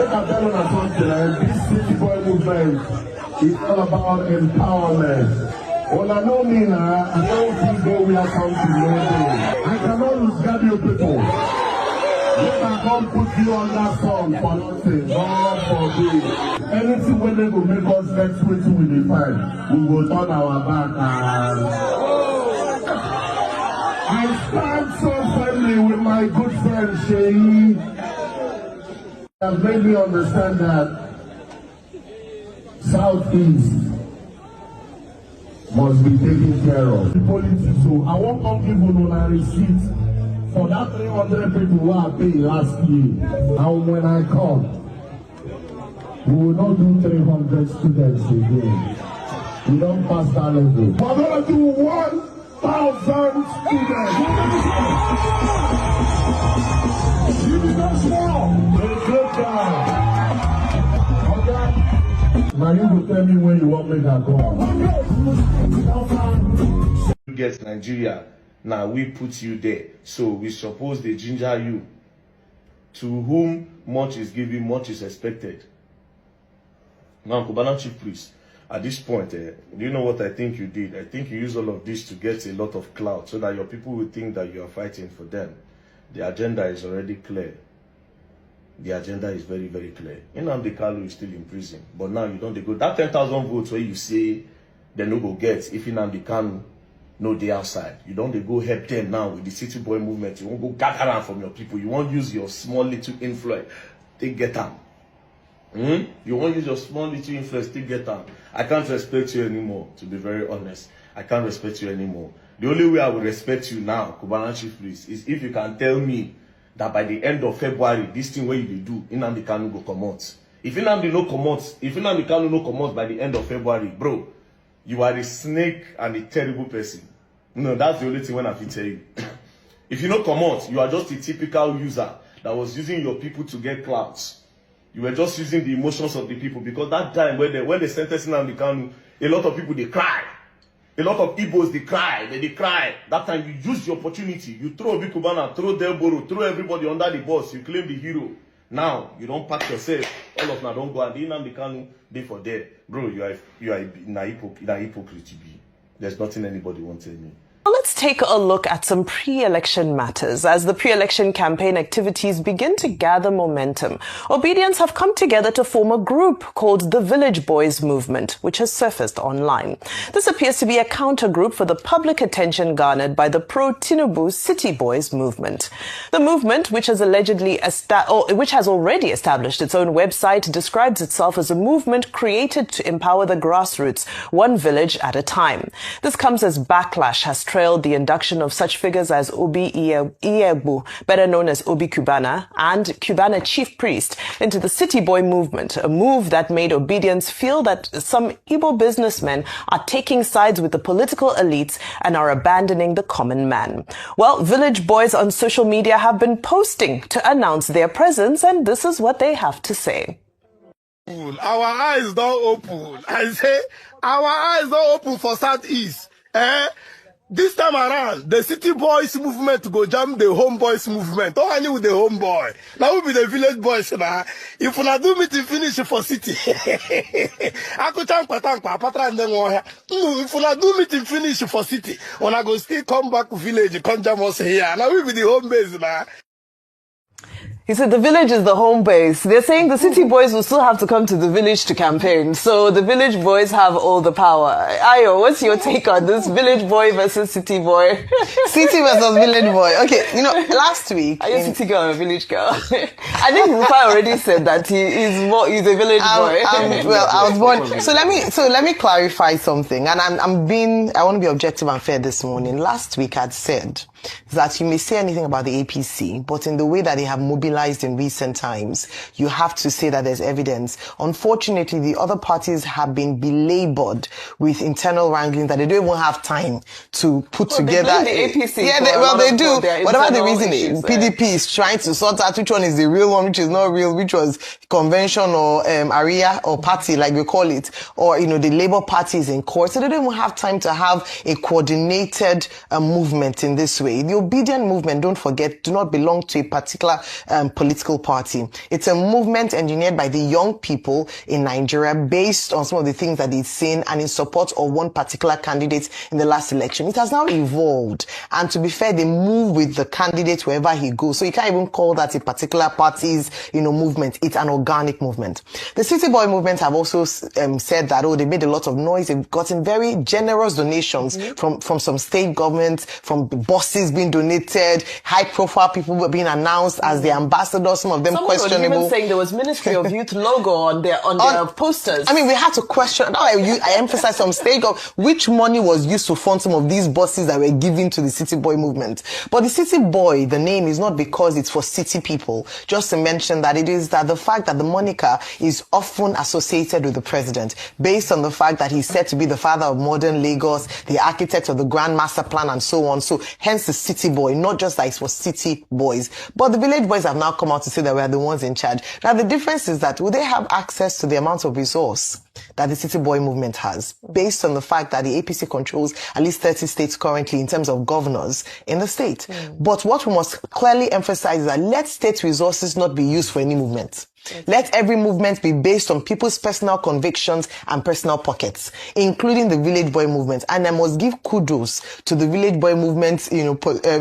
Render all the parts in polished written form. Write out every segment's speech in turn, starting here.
This city boy movement is all about empowerment. Well, I know me now, I don't think go we are something no day. I cannot lose guard you people. If I come put you on that song for nothing, God forbid. Anything when they will make us next week we will find, we will turn our back and I stand so firmly with my good friend Sheyi. Has made me understand that Southeast must be taken care of. The politics, so I won't come give you a receipt for that 300 people who I paid last year. And when I come, we will not do 300 students again. We don't pass that level. We're going to do 1,000 students. You don't small. Now you will tell me when you want me to go. You get Nigeria, now we put you there. So we suppose they ginger you. To whom much is given, much is expected. Now, Kubana chief priest, at this point, do you know what I think you did? I think you used all of this to get a lot of clout so that your people will think that you are fighting for them. The agenda is already clear. The agenda is very, very clear. Nnamdi Kanu is still in prison. But now you don't go. That 10,000 votes where you say they no go get if Nnamdi Kanu no dey outside. You don't go help them now with the city boy movement. You won't go gather around from your people. You won't use your small little influence. They get them. You won't use your small little influence to get them. I can't respect you anymore, to be very honest. I can't respect you anymore. The only way I will respect you now, Kubana chief priest, is if you can tell me that by the end of February, this thing where you do, Nnamdi Kanu go come out. If Nnamdi Kanu no come out by the end of February, bro, you are a snake and a terrible person. No, that's the only thing when I can tell you. If you no come out, you are just a typical user that was using your people to get clouds. You were just using the emotions of the people, because that time when they sentenced Nnamdi Kanu, a lot of people they cry. A lot of Igbos, they cry. That time you use the opportunity. You throw Obi Cubana, throw Delboro, throw everybody under the bus. You claim the hero. Now, you don't pack yourself. All of now don't go and Nnamdi Kanu dey for there. Bro, you are a hypocrite. There's nothing anybody won't tell me. Let's take a look at some pre-election matters. As the pre-election campaign activities begin to gather momentum, Obedience have come together to form a group called the Village Boys Movement, which has surfaced online. This appears to be a counter-group for the public attention garnered by the pro-Tinubu City Boys movement. The movement, which has already established its own website, describes itself as a movement created to empower the grassroots, one village at a time. This comes as backlash has trailed the induction of such figures as Obi better known as Obi Cubana, and Kubana chief priest into the City Boy movement, a move that made Obedience feel that some Igbo businessmen are taking sides with the political elites and are abandoning the common man. Well, Village Boys on social media have been posting to announce their presence, and this is what they have to say. Our eyes don't open. I say, our eyes don't open for Southeast. This time around, the City Boys movement go jam the Homeboys movement. Oh, I knew with the Homeboy. Now we be the Village Boys now. If we not do meeting finish for City, I could tank patra and then if we not do meeting finish for City, when I go still come back to village, come jam us here. Now we be the home base now. He said the village is the home base. They're saying the City Boys will still have to come to the village to campaign. So the Village Boys have all the power. Ayo, what's your take on this Village Boy versus City Boy? City versus Village Boy. Okay, you know, last week... Are you a city girl or a village girl? I think Rufa already said that he's a village boy. Well, I was born... So let me clarify something. And I want to be objective and fair this morning. Last week I'd said that you may say anything about the APC, but in the way that they have mobilized in recent times, you have to say that there's evidence. Unfortunately, the other parties have been belabored with internal wrangling that they don't even have time to put together. The APC they do. Whatever the reason is, PDP is trying to sort out which one is the real one, which is not real, which was convention or area or party, like we call it, or the Labour Party is in court, so they don't even have time to have a coordinated movement in this way. way. The Obedient movement, don't forget, do not belong to a particular political party. It's a movement engineered by the young people in Nigeria based on some of the things that they've seen and in support of one particular candidate in the last election. It has now evolved. And to be fair, they move with the candidate wherever he goes. So you can't even call that a particular party's, movement. It's an organic movement. The City Boy movement have also said that, they made a lot of noise. They've gotten very generous donations from some state governments, from buses being donated, high-profile people were being announced as the ambassadors, some of them questionable. Someone was even saying there was Ministry of Youth logo on their posters. I mean, we had to question. Now I emphasize some state government, which money was used to fund some of these buses that were given to the City Boy movement. But the City Boy, the name is not because it's for city people. Just to mention that it is that the fact that the moniker is often associated with the president, based on the fact that he's said to be the father of modern Lagos, the architect of the Grand Master Plan, and so on. So hence the City Boy, not just that it's for city boys. But the village boys have now come out to say that we are the ones in charge. Now the difference is that will they have access to the amount of resource that the City Boy movement has, based on the fact that the APC controls at least 30 states currently in terms of governors in the state. But what we must clearly emphasize is that let state resources not be used for any movement. Let every movement be based on people's personal convictions and personal pockets, including the Village Boy movement. And I must give kudos to the Village Boy movement,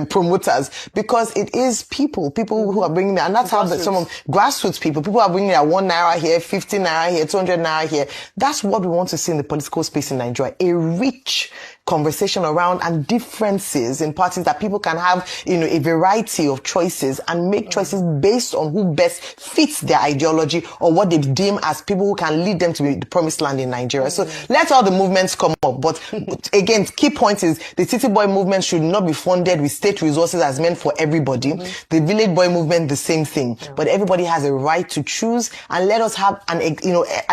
promoters, because it is people who are bringing, and that's how some of grassroots people are bringing their 1 naira here, 50 naira here, 200 naira here. That's what we want to see in the political space in Nigeria. A rich conversation around and differences in parties that people can have, a variety of choices and make choices based on who best fits their ideology or what they deem as people who can lead them to the promised land in Nigeria. So let all the movements come up. But again, key point is the City Boy movement should not be funded with state resources as meant for everybody. The Village Boy movement, the same thing. But everybody has a right to choose, and let us have an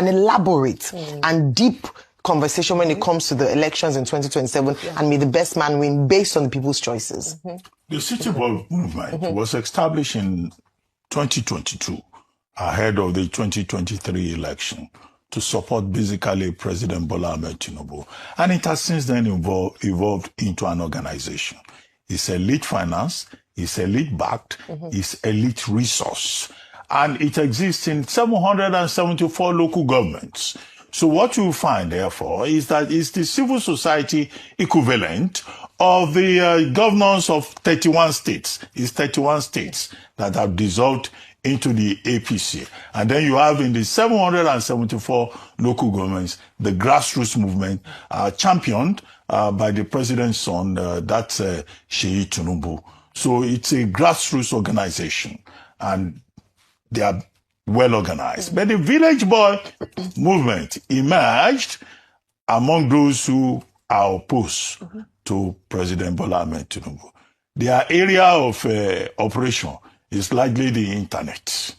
elaborate and deep conversation when it comes to the elections in 2027, and may the best man win based on the people's choices. The City Boy movement was established in 2022 ahead of the 2023 election to support basically President Bola Ahmed Tinubu, and it has since then evolved into an organization. It's elite finance, it's elite backed, it's elite resource, and it exists in 774 local governments. So what you find, therefore, is that it's the civil society equivalent of the governors of 31 states. It's 31 states that have dissolved into the APC. And then you have in the 774 local governments, the grassroots movement championed by the president's son, that's Sheyi Tinubu. So it's a grassroots organization, and they are well organized. But the Village Boy movement emerged among those who are opposed to President Bola Ahmed Tinubu. Their area of operation is largely the internet.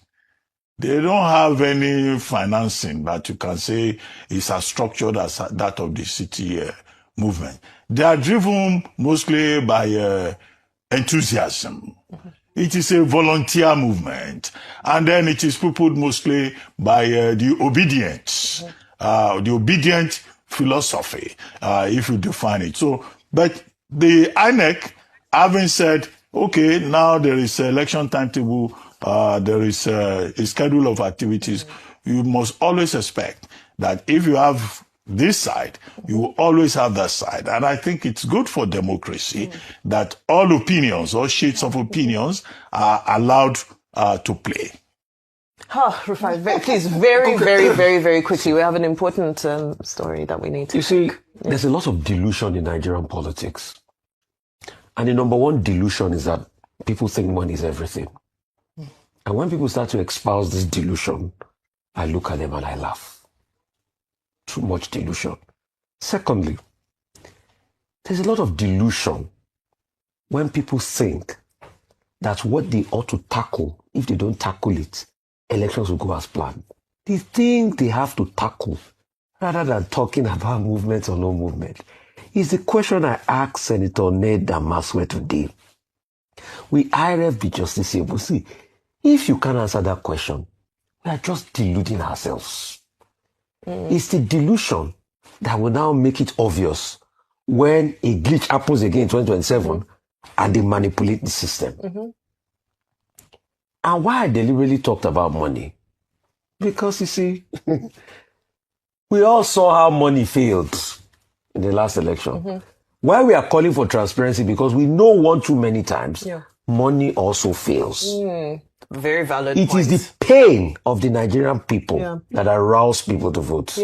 They don't have any financing that you can say is as structured as that of the city movement. They are driven mostly by enthusiasm. It is a volunteer movement. And then it is peopled mostly by the obedient philosophy, if you define it. So, but the INEC, having said, okay, now there is an election timetable, there is a schedule of activities, you must always expect that if you have this side, you will always have that side. And I think it's good for democracy that all opinions, all shades of opinions are allowed to play. Rufai, please, very quickly. We have an important story that we need to... You see, there's a lot of delusion in Nigerian politics. And the number one delusion is that people think money is everything. And when people start to espouse this delusion, I look at them and I laugh. Too much delusion. Secondly, there's a lot of delusion when people think that what they ought to tackle, if they don't tackle it, elections will go as planned. They think they have to tackle, rather than talking about movement or no movement. It's the question I asked Senator Ned Damaswe today. Will IRF be justiciable? See, if you can't answer that question, we are just deluding ourselves. It's the delusion that will now make it obvious when a glitch happens again in 2027 and they manipulate the system. And why I deliberately talked about money? Because, you see, we all saw how money failed in the last election. Why we are calling for transparency? Because we know one too many times, money also fails. Very valid It point. is the pain of the Nigerian people that arouse people to vote.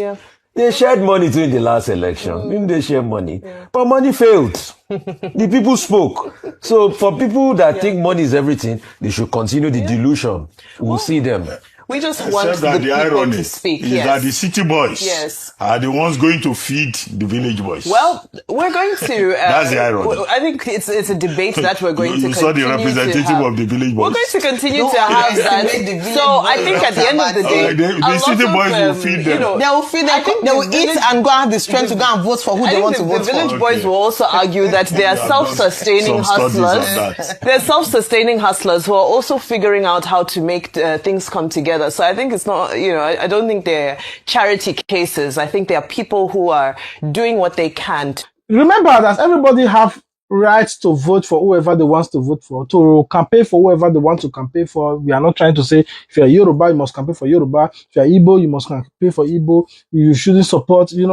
They shared money during the last election. Didn't they share money? But money failed. The people spoke. So for people that think money is everything, they should continue the delusion. We'll see them. We just want that the the people irony to speak. is that the city boys are the ones going to feed the village boys. Well, we're going to... That's the irony. I think it's a debate that we're going to continue saw the representative of the village boys. We're going to continue to have that. So I think at the end of the day... the city boys will feed them. They will feed them. They will eat and go have the strength to go and vote for who they want to vote for. The village boys will also argue that they are self-sustaining hustlers. They're self-sustaining hustlers who are also figuring out how to make things come together. So I think it's not, I don't think they're charity cases. I think they are people who are doing what they can. Remember that everybody have rights to vote for whoever they want to vote for, to campaign for whoever they want to campaign for. We are not trying to say if you're Yoruba, you must campaign for Yoruba. If you're Igbo, you must campaign for Igbo. You shouldn't support, we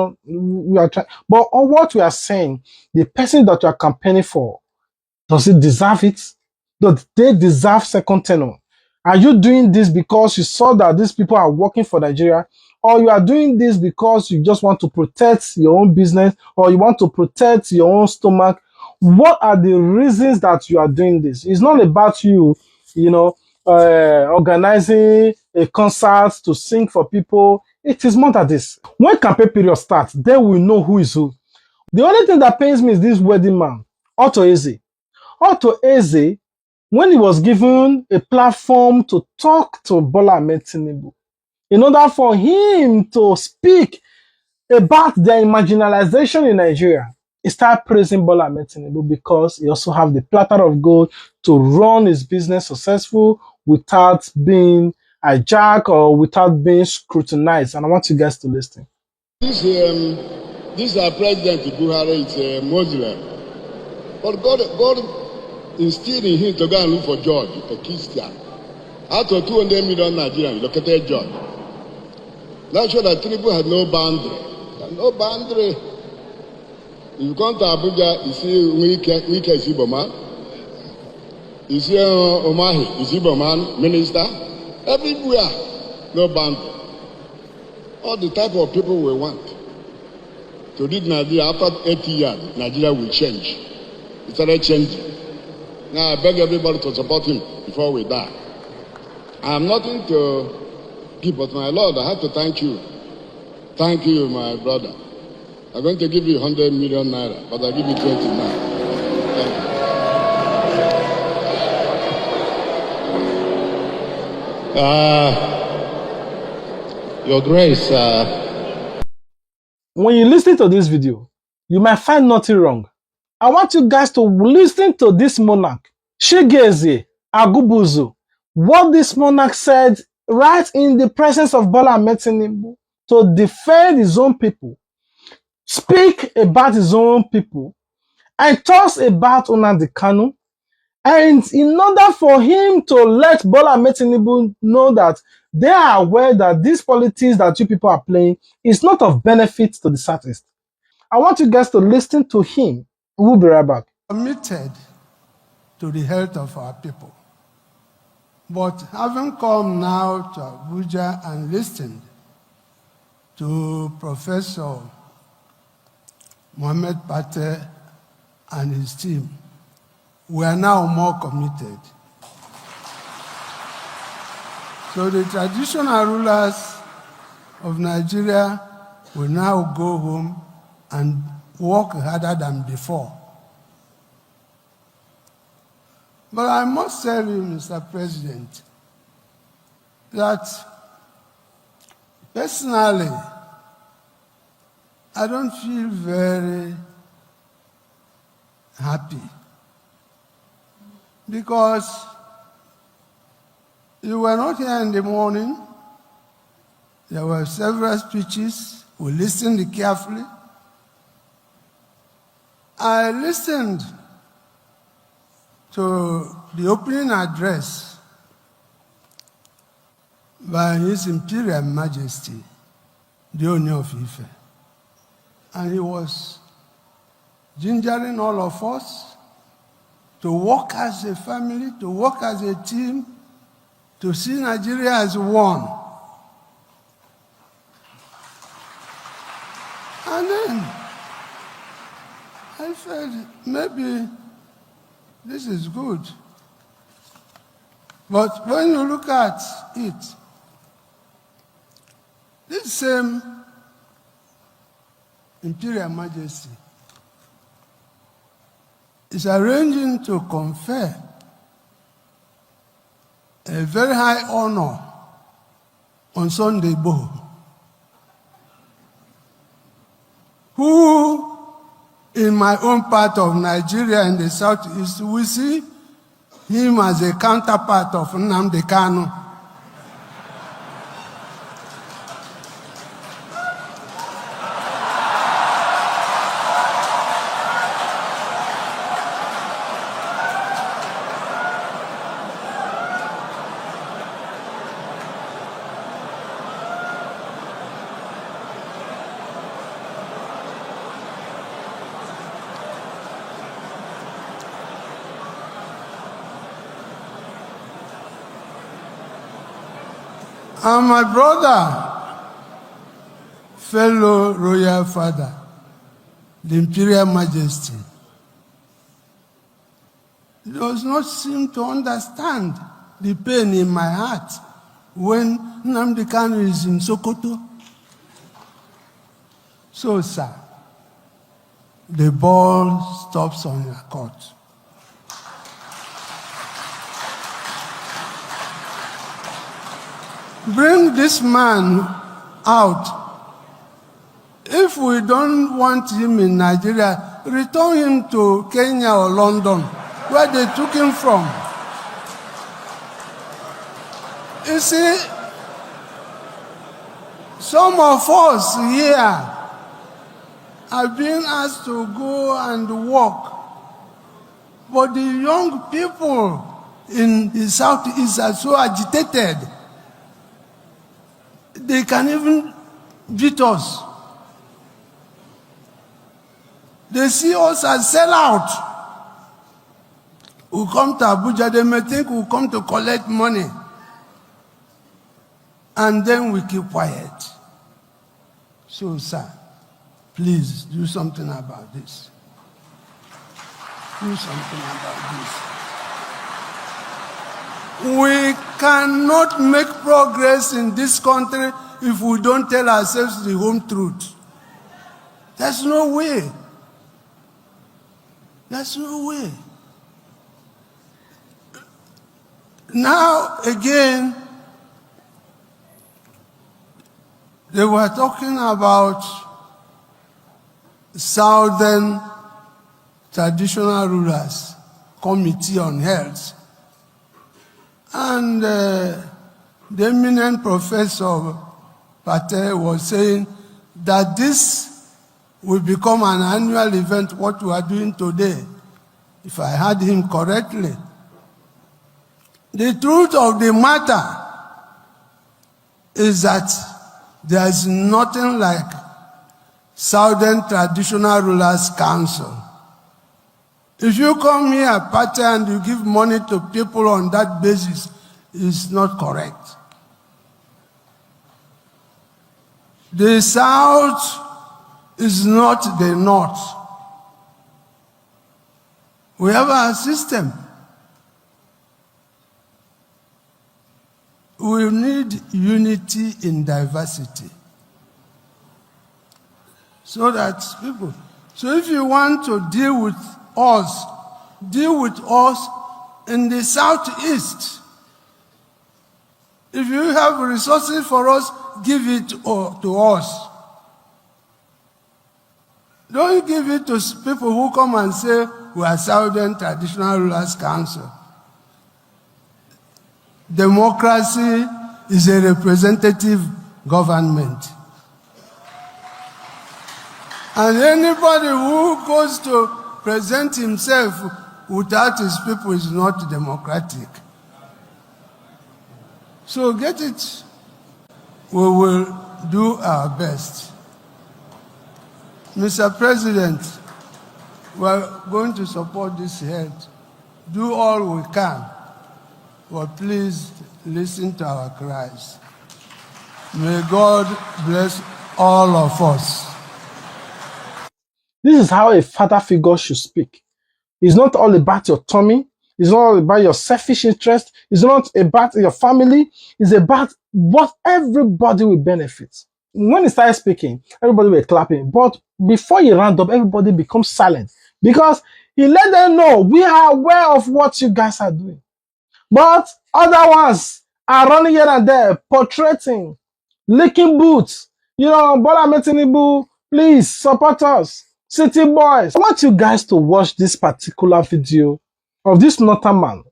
are trying. But on what we are saying, the person that you are campaigning for, does it deserve it? Does they deserve second tenure? Are you doing this because you saw that these people are working for Nigeria? Or you are doing this because you just want to protect your own business, or you want to protect your own stomach? What are the reasons that you are doing this? It's not about you, organizing a concert to sing for people. It is more than this. When campaign period starts, then we know who is who. The only thing that pains me is this wedding man, Otto Eze. Otto Eze, when he was given a platform to talk to Bola Ahmed Tinubu, in order for him to speak about the marginalization in Nigeria, he started praising Bola Ahmed Tinubu because he also has the platter of gold to run his business successful without being hijacked or without being scrutinized. And I want you guys to listen. This President Buhari is a Muslim. But God instilled in him to go and look for George, a Christian. Out of 200 million Nigerians, located George. That showed that Tinubu had no boundary. No boundary. If you come to Abuja, you see Wike is Igbo man. You see Omahi is Igbo man, minister. Everywhere, no boundary. All the type of people we want. To lead Nigeria, after 80 years, Nigeria will change. It started changing. Now I beg everybody to support him before we die. I have nothing to give, but my Lord, I have to thank you. Thank you, my brother. I'm going to give you 100 million naira, but I'll give you 20 now. Thank you. Your Grace. When you listen to this video, you might find nothing wrong. I want you guys to listen to this monarch, Shigeze Agubuzu, what this monarch said right in the presence of Bola Ahmed Tinubu to defend his own people, speak about his own people, and talk about Nnamdi Kanu. And in order for him to let Bola Ahmed Tinubu know that they are aware that this politics that you people are playing is not of benefit to the Southeast. I want you guys to listen to him. We'll be right back. Committed to the health of our people. But having come now to Abuja and listened to Professor Mohammed Pate and his team, we are now more committed. So the traditional rulers of Nigeria will now go home and work harder than before. But I must tell you, Mr. President, that personally, I don't feel very happy because you were not here in the morning. There were several speeches. We listened carefully. I listened to the opening address by His Imperial Majesty, the Oni of Ife. And he was gingering all of us to work as a family, to work as a team, to see Nigeria as one. And then I felt maybe this is good. But when you look at it, this same Imperial Majesty is arranging to confer a very high honor on Sunday Igboho, who in my own part of Nigeria in the southeast, we see him as a counterpart of Nnamdi Kanu. And my brother, fellow royal father, the Imperial Majesty, does not seem to understand the pain in my heart when Nnamdi Kanu is in Sokoto. So, sir, the ball stops on your court. Bring this man out. If we don't want him in Nigeria, return him to Kenya or London, where they took him from. You see, some of us here have been asked to go and work, but the young people in the Southeast are so agitated. They can even beat us. They see us as sellout. We come to Abuja, they may think we come to collect money. And then we keep quiet. So, sir, please do something about this. Do something about this. We cannot make progress in this country if we don't tell ourselves the home truth. There's no way. There's no way. Now, again, they were talking about Southern Traditional Rulers Committee on Health. And the eminent professor Patel was saying that this will become an annual event, what we are doing today, if I heard him correctly. The truth of the matter is that there is nothing like Southern Traditional Rulers Council. If you come here, Patel, and you give money to people on that basis, it's not correct. The South is not the North. We have a system. We need unity in diversity. So that people, so if you want to deal with us in the Southeast. If you have resources for us, give it to us. Don't give it to people who come and say, we are Southern Traditional Rulers Council. Democracy is a representative government. And anybody who goes to present himself without his people is not democratic. So get it. We will do our best. Mr. President, we are going to support this head. Do all we can, but please listen to our cries. May God bless all of us. This is how a father figure should speak. It's not all about your tummy. It's not all about your selfish interest. It's not about your family. It's about what everybody will benefit. When he started speaking, everybody were clapping. But before he round up, everybody becomes silent because he let them know we are aware of what you guys are doing. But other ones are running here and there, portraying, licking boots. Bola Tinubu, please support us. City boys. I want you guys to watch this particular video of this northern man.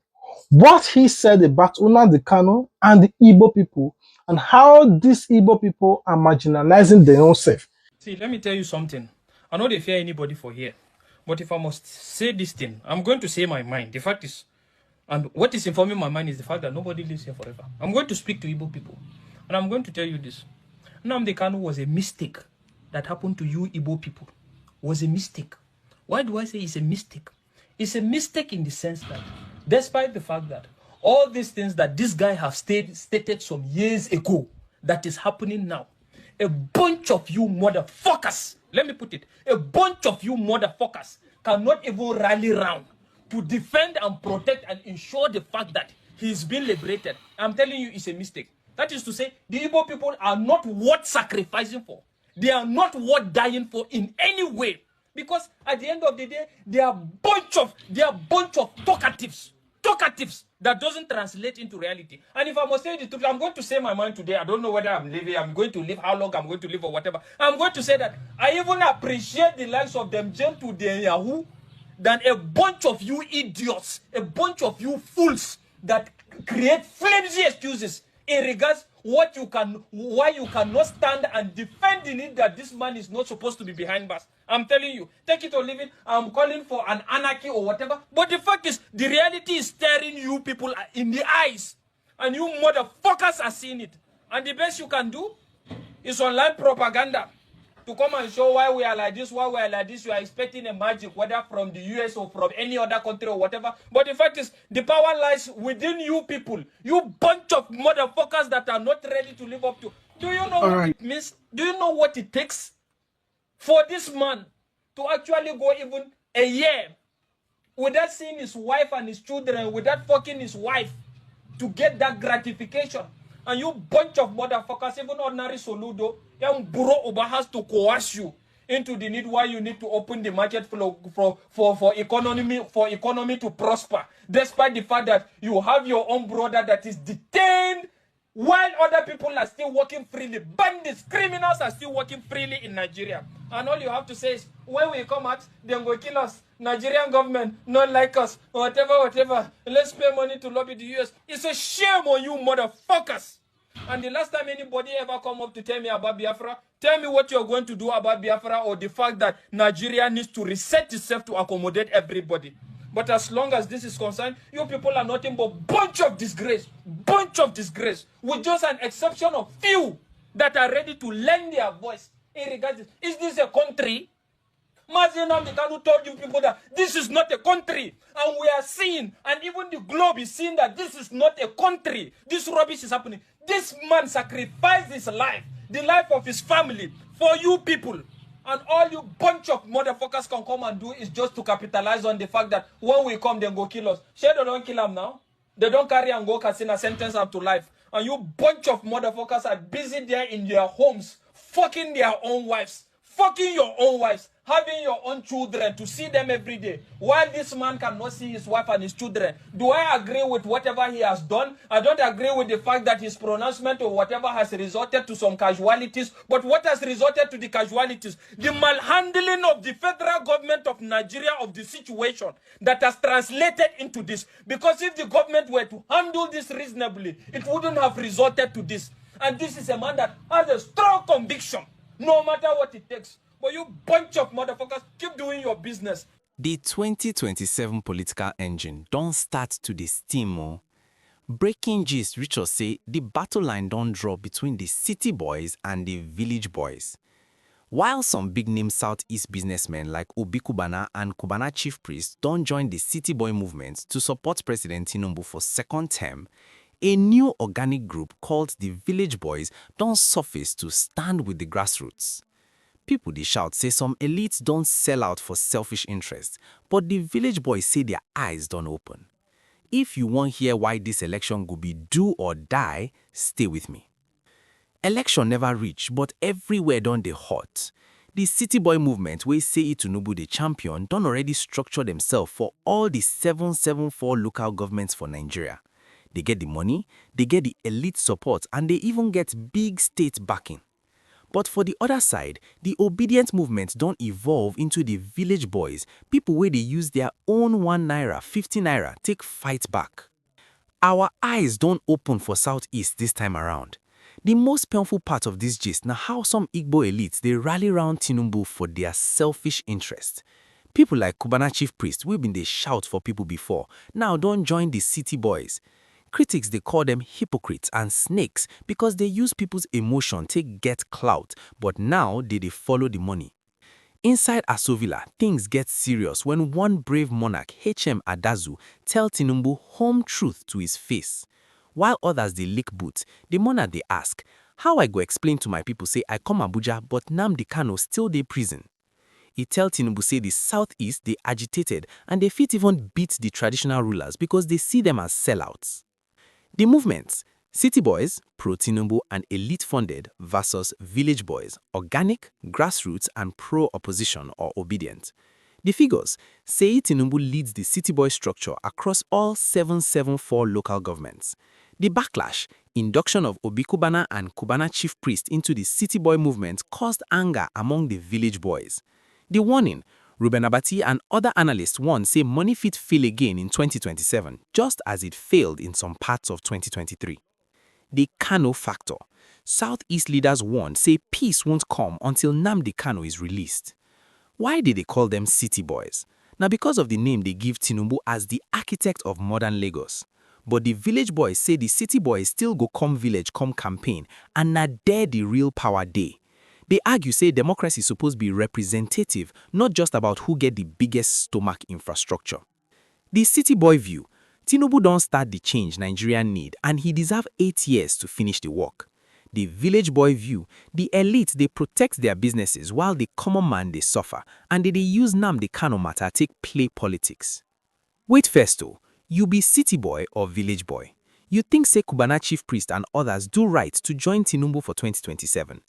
What he said about Nnamdi Kanu and the Igbo people and how these Igbo people are marginalizing their own self. See, let me tell you something. I know they fear anybody for here. But if I must say this thing, I'm going to say my mind. The fact is, and what is informing my mind is the fact that nobody lives here forever. I'm going to speak to Igbo people. And I'm going to tell you this. Nnamdi Kanu was a mistake that happened to you Igbo people. Was a mistake. Why do I say it's a mistake? It's a mistake in the sense that, despite the fact that all these things that this guy have stated some years ago, that is happening now, a bunch of you motherfuckers, let me put it, a bunch of you motherfuckers cannot even rally round to defend and protect and ensure the fact that he's been liberated. I'm telling you, it's a mistake. That is to say, the Igbo people are not worth sacrificing for. They are not worth dying for in any way. Because at the end of the day, they are a bunch of talkatives that doesn't translate into reality. And if I must say the truth, I'm going to say my mind today. I don't know whether I'm going to live, how long I'm going to live or whatever. I'm going to say that I even appreciate the likes of them Gentle de Yahoo than a bunch of you idiots, a bunch of you fools that create flimsy excuses in regards why you cannot stand and defend the need that this man is not supposed to be behind bars. I'm telling you, take it or leave it. I'm calling for an anarchy or whatever. But the fact is, the reality is staring you people in the eyes. And you motherfuckers are seeing it. And the best you can do is online propaganda. To come and show why we are like this, why we are like this. You are expecting a magic, whether from the US or from any other country or whatever. But the fact is, the power lies within you people. You bunch of motherfuckers that are not ready to live up to. Do you know what it means? Do you know what it takes for this man to actually go even a year without seeing his wife and his children, without fucking his wife, to get that gratification? And you bunch of motherfuckers, even ordinary Soludo, young Buro Oba has to coerce you into the need why you need to open the market for economy to prosper, despite the fact that you have your own brother that is detained while other people are still working freely. Bandits, criminals are still working freely in Nigeria. And all you have to say is, when we come out, they're going to kill us. Nigerian government, not like us, whatever. Let's pay money to lobby the US. It's a shame on you motherfuckers. And the last time anybody ever come up to tell me about Biafra, tell me what you're going to do about Biafra or the fact that Nigeria needs to reset itself to accommodate everybody. But as long as this is concerned, you people are nothing but bunch of disgrace, with just an exception of few that are ready to lend their voice in regards to, is this a country? Nnamdi Kanu told you people that this is not a country, and we are seeing, and even the globe is seeing that this is not a country. This rubbish is happening. This man sacrificed his life, the life of his family, for you people. And all you bunch of motherfuckers can come and do is just to capitalize on the fact that when we come, they go kill us. They don't kill them now. They don't carry and go casino, sentence them to life. And you bunch of motherfuckers are busy there in their homes, fucking their own wives, fucking your own wives, having your own children to see them every day, while this man cannot see his wife and his children. Do I agree with whatever he has done? I don't agree with the fact that his pronouncement or whatever has resulted to some casualties. But what has resulted to the casualties? The malhandling of the federal government of Nigeria of the situation that has translated into this. Because if the government were to handle this reasonably, it wouldn't have resulted to this. And this is a man that has a strong conviction, no matter what it takes. But you bunch of motherfuckers, keep doing your business. The 2027 political engine don't start to the steam o. Breaking gist reach us say the battle line don't draw between the city boys and the village boys. While some big-name Southeast businessmen like Obi Cubana and Kubana chief priest don't join the city boy movement to support President Tinubu for second term, a new organic group called the Village Boys don't surface to stand with the grassroots. People they shout say some elites don't sell out for selfish interests, but the Village Boys say their eyes don't open. If you want hear why this election go be do or die, stay with me. Election never reach, but everywhere don dey hot. The city boy movement wey say Tinubu the champion don already structure themselves for all the 774 local governments for Nigeria. They get the money, they get the elite support, and they even get big state backing. But for the other side, the obedient movement don't evolve into the village boys, people where they use their own 1 naira, 50 naira, take fight back. Our eyes don't open for Southeast this time around. The most painful part of this gist na how some Igbo elites they rally around Tinubu for their selfish interest. People like Kubana chief priest we been they shout for people before, now don't join the city boys. Critics they call them hypocrites and snakes because they use people's emotion to get clout, but now they follow the money. Inside Aso Villa, things get serious when one brave monarch, HM Adazu, tell Tinubu home truth to his face. While others they lick boots, the monarch they ask, how I go explain to my people say I come Abuja but Nnamdi Kanu still dey prison? He tell Tinubu say the Southeast they agitated and they fit even beat the traditional rulers because they see them as sellouts. The movements, City Boys, pro-Tinubu and elite-funded versus Village Boys, organic, grassroots and pro-opposition or obedient. The figures say Tinubu leads the City Boy structure across all 774 local governments. The backlash, induction of Obi Cubana and Kubana chief priest into the City Boy movement caused anger among the Village Boys. The warning, Ruben Abati and other analysts warn say money fit fail again in 2027, just as it failed in some parts of 2023. The Kanu factor. Southeast leaders warn say peace won't come until Nnamdi Kanu is released. Why did they call them City Boys? Now because of the name they give Tinubu as the architect of modern Lagos. But the Village Boys say the City Boys still go come village come campaign and na there the real power day. They argue say democracy is supposed to be representative, not just about who get the biggest stomach infrastructure. The City Boy view, Tinubu don't start the change Nigeria need and he deserve 8 years to finish the work. The Village Boy view, the elite they protect their businesses while the common man they suffer and they use Nnamdi Kanu matter take play politics. Wait first though, you be City Boy or Village Boy? You think say Kubana chief priest and others do right to join Tinubu for 2027?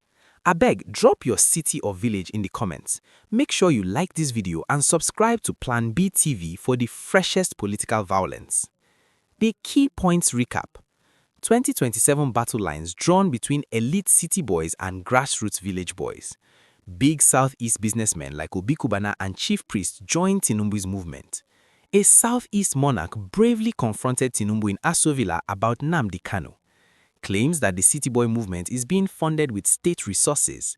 Abeg, drop your city or village in the comments. Make sure you like this video and subscribe to Plan B TV for the freshest political violence. The key points recap. 2027 battle lines drawn between elite city boys and grassroots village boys. Big Southeast businessmen like Obi Cubana and chief priest joined Tinubu's movement. A Southeast monarch bravely confronted Tinubu in Aso Villa about Nnamdi Kanu. Claims that the City Boy movement is being funded with state resources.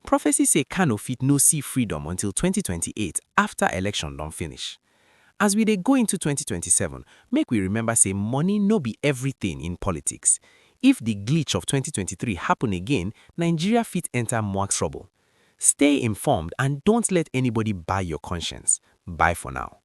Prophecies say Kanu fit no see freedom until 2028 after election don't finish. As we dey go into 2027, make we remember say money no be everything in politics. If the glitch of 2023 happen again, Nigeria fit enter more trouble. Stay informed and don't let anybody buy your conscience. Bye for now.